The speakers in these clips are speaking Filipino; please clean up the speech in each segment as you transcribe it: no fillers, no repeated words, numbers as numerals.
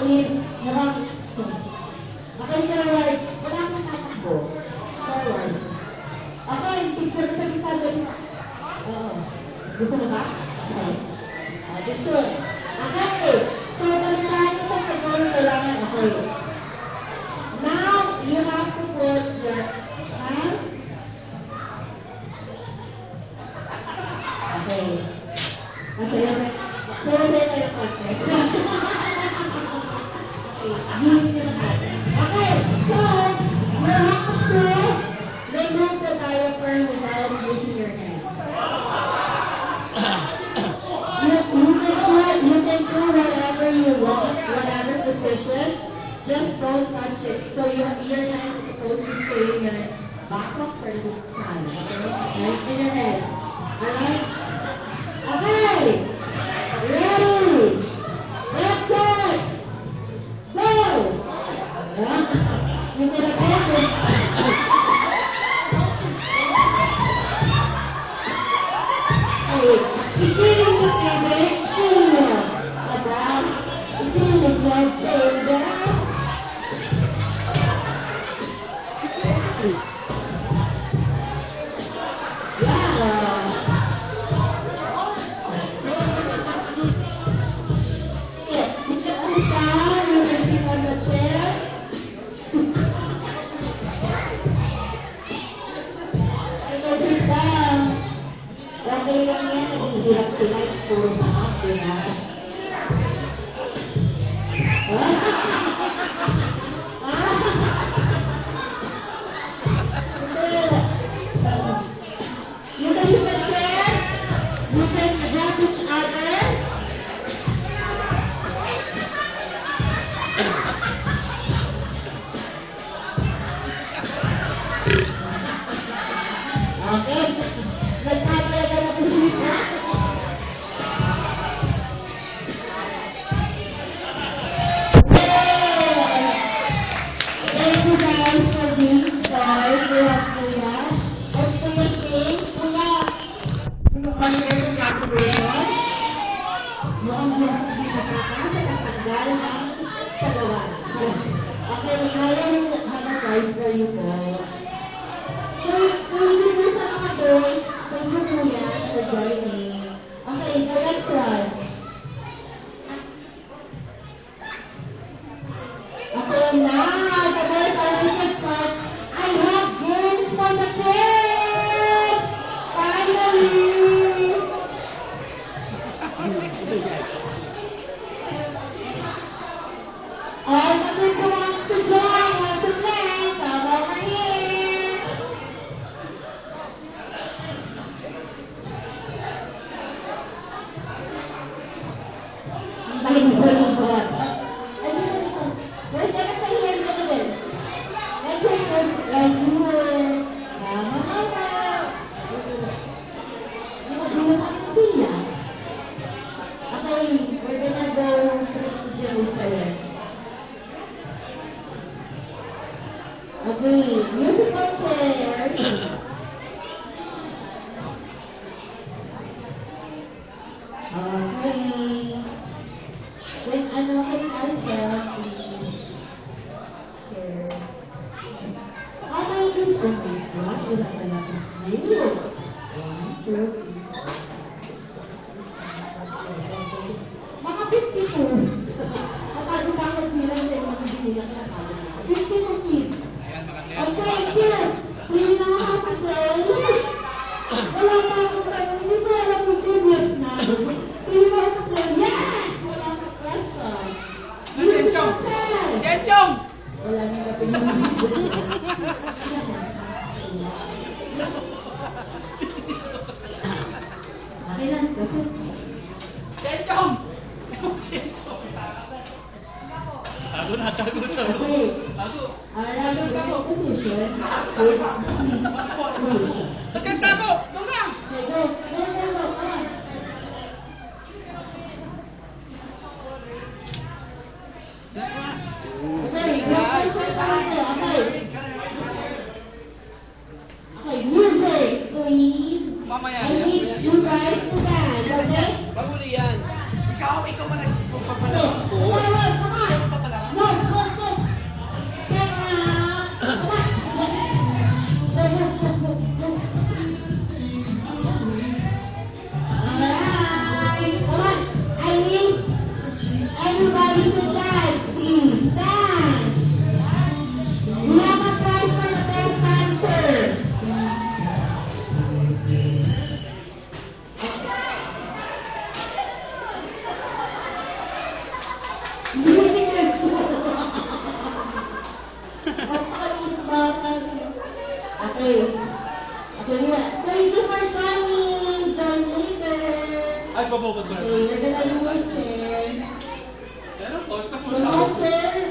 in, harap. Okay, forward. Wala kang tatakbo. Forward. Okay, picture sa kita doon. Oo. Gusto mo ba? Okay. Picture. Okay. So, balitaan ko sa pagkaroon kailangan. Okay. Now, you have to put your hands. Okay. Kasi yun, pwede tayo context. Okay, so you have to remove the diaper without using your hands. You can do whatever you want, whatever position, just don't touch it. So your hands is supposed to stay in your back of or the hand, okay? Right in your head. Alright? Okay! Ready? Let's go! Go! You can imagine. Hey, beginning with the direction. About beginning with the direction. Okay lang yan, naghihirap sila, puro sa ako na. You can use a chair, you can help each other. Okay. Nagkakalaga na po dito. Thank you guys for being stars. We have Kuya. What's the name? Kuya. Ano pa yung calculation? Mukhang gusto siya nakakasa ng paggal ng pagawa. Okay, I have a prize for you po. Kung hindi mo sa mga boys, thank you Kuya for joining. Okay, the next one. Okay na, the boys are looking for, I have games for the kids! Finally! All the kids who wants to join, wants to play, come over here! Okay, musical chairs. Okay. When ano can ask them, please. Chairs. How many is okay? Gosh, wala pala. Ayun. 1, 2, 3, 4, 5, 6, 7, 8, 9, 10. Mga 52. Kapag bakit bilang din mga binilang na tao. 52 kids. Okay, kids. Do you know how to play? Wala pa ako tayo. Hindi ko alam kung previous na. Do you know how to play? Yes! Wala ka question. Musical chairs. Chenchong! Wala nang kapinunod. Okay na, that's it. Chenchong! Chenchong! Tago na, tago. Okay. Tago. Alright, the position is C position. Saan ka tago? Doon ka! Okay, go. Go, come on. Okay, go coaches also. Okay, music, please. Mamaya. I need you guys to dance, okay? Baguli yan. Ikaw man Okay, come on, come on. Okay. Okay, thank you for coming, John Leader. Ay, babukod ko na. Okay, you're gonna do a chair. Yan ang post na po So, sa that chair,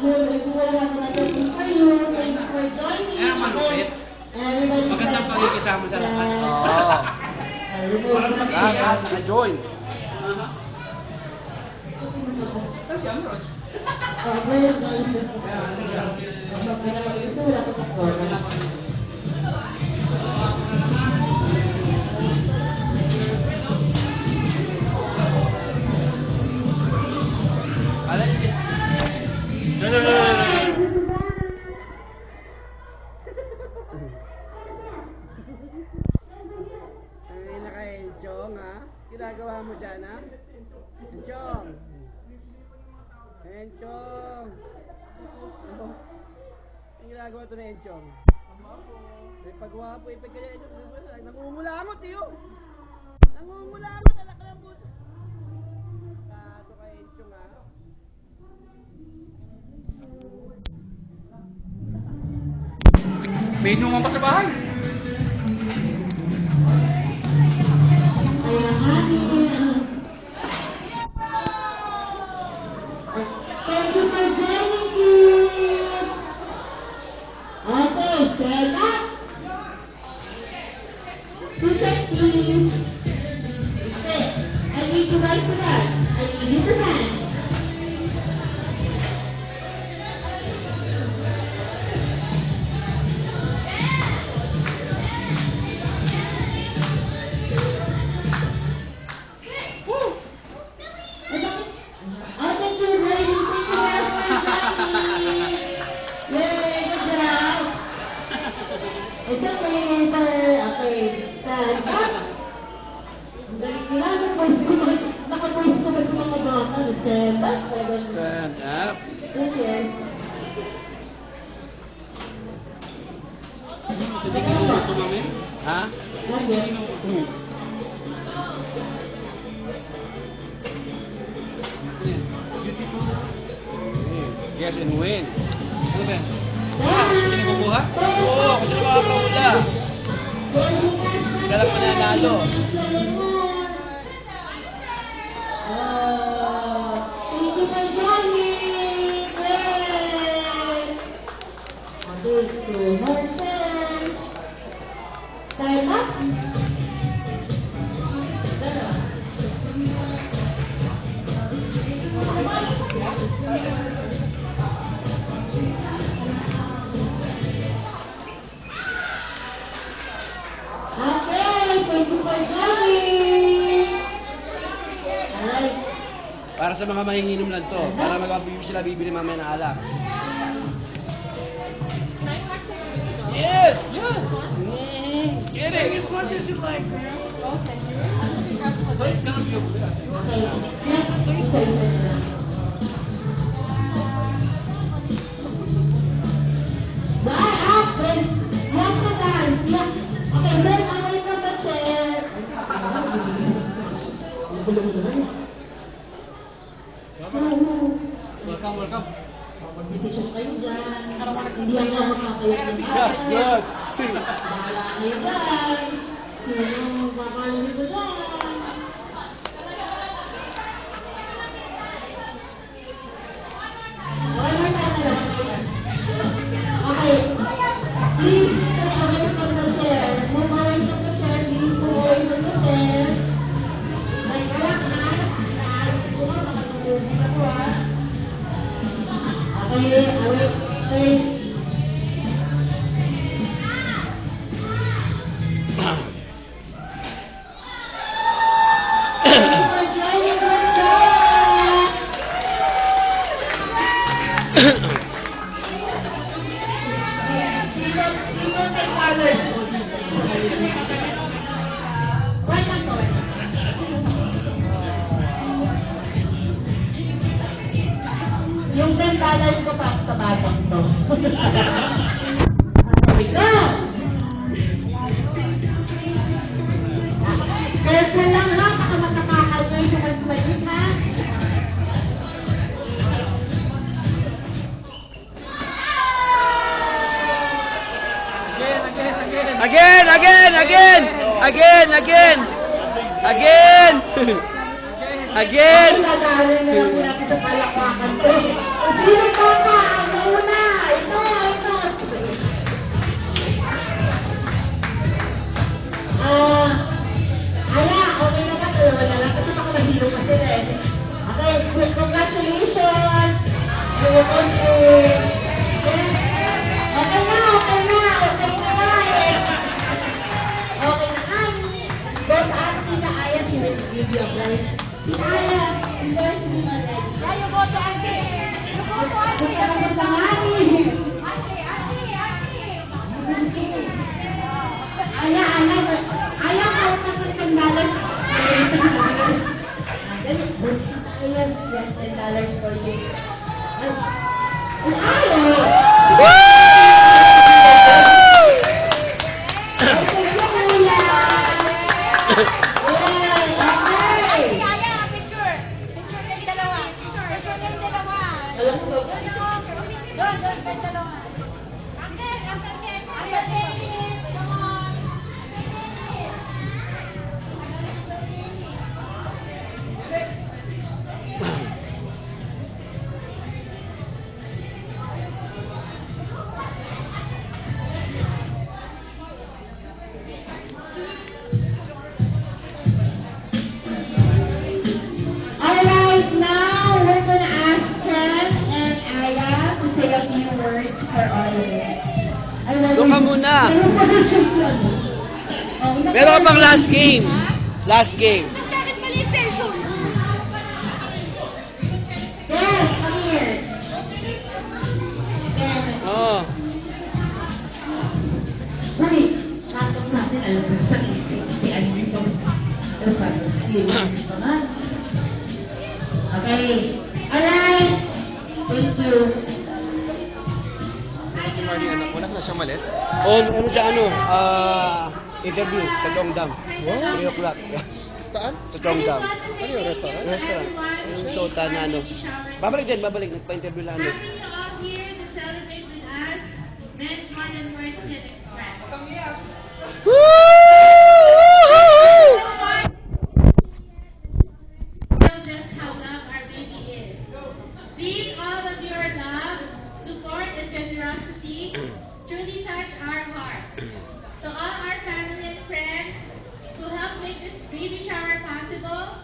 we'll have another thing for you. Thank you for joining. Yan ang malupit. Everybody Magandang stand pakikisama sa up. lahat. Oo. Parang Lahat na-join. Aha. Tapos si Ambrose. Well, guys, gusto wala ko pa. No, no, no, no, no. Ay, naka-enchong ha? Ginagawa mo dyan ha? Enchong! Enchong! Ang ginagawa ito na Enchong? May pagwapo, ipagkaya ito. Nangungulangot iyo! Nangungulangot! Alak ng buto! Kato kay Enchong ha? May inuman pa sa bahay. Thank you for joining me. Okay, stand up. Two checks, please. Sit. I need you guys to dance. I need you to dance. It's okay, okay, stand up. Ang galing nila, naka-voice ko ba sa mga bata? Stand up. Stand up. Cheers. Hindi ka naman ito, mami. Ha? Lagi. Yes and win. Ano ba yan? Sino kukuha? Oo, ako sila makakaula. Isa lang mananalo. Thank you for joining. Yay! Okay, two more chairs. Stand up. Okay, thank you for joining. Alright. Para sa mga manginginom lang to. Para magpapibili sila bibili mamaya ng alak. Yes! Yes! Get it as much as you like, man. So it's gonna be okay. Okay, next, isa-isa na lang. Dahil after, you have to dance. Okay, then away from the chair. Welcome, welcome. Mag-decision kayo dyan. Hindi ako makakayot ng That's good. Bahala kayo dyan. Sino papalo dito dyan? One more time na lang. Okay. Please stay away from the chair. Move away from the chair. Please move away from the chair. Like, relax na. Relax. Kung ano, makatulog na po ha. Okay, away. Okay. Yung $10 ko pa sa batang to. Ito! Careful lang ha, baka makakakal kayo sa kansmagin ha. Again, again. again! Again! Again! Again! Again! Ay, nadali na lang po natin sa palakpakan to. O, sino pa ka? Ang una. Ito. Ala, okay na ba? Dalawa na lang. Kasi baka mahilo pa sila eh. Okay, congratulations. You will go through. Okay na. Okay na nga eh. Okay na nga. Go to ask Tita Aya. She will give you a prize. Tita Aya, you guys be my ready. Yeah, you go to Auntie. You go to Auntie. Punta ka sa Tangani. Aya, kahit na sa $10. Dali, ayan, $10 for you. Auntie, Aya, picture. Picture kayong dalawa. Picture kayong dalawa. Doon kayong dalawa. Uncle, Dennis, come on. Alright, now we're gonna ask Ken and Aya to say a few words for all of us. Doon ka muna. Meron ka pang last game. Last game. Bakit mali yung cellphone? Yes, come here. Ken. Oo. Uy, tatong natin, alam mo, sa si Irene ko. Tapos sabi, naman. Okay. Alright. Thank you. Marnie, anak mo, nasa siya malis? Ano siya, interview sa Chongdam. 3 o'clock. Saan? Sa Chongdam. Ano yung restaurant? Restaurant. Yung Sota na Babalik din, babalik. Nagpa-interview lang Welcome to all here to celebrate with us. Meant more than words can express. Feel just how loved our baby is. Seeing all of your love, support, and generosity truly touch our hearts. To all our family and friends who helped make this baby shower possible,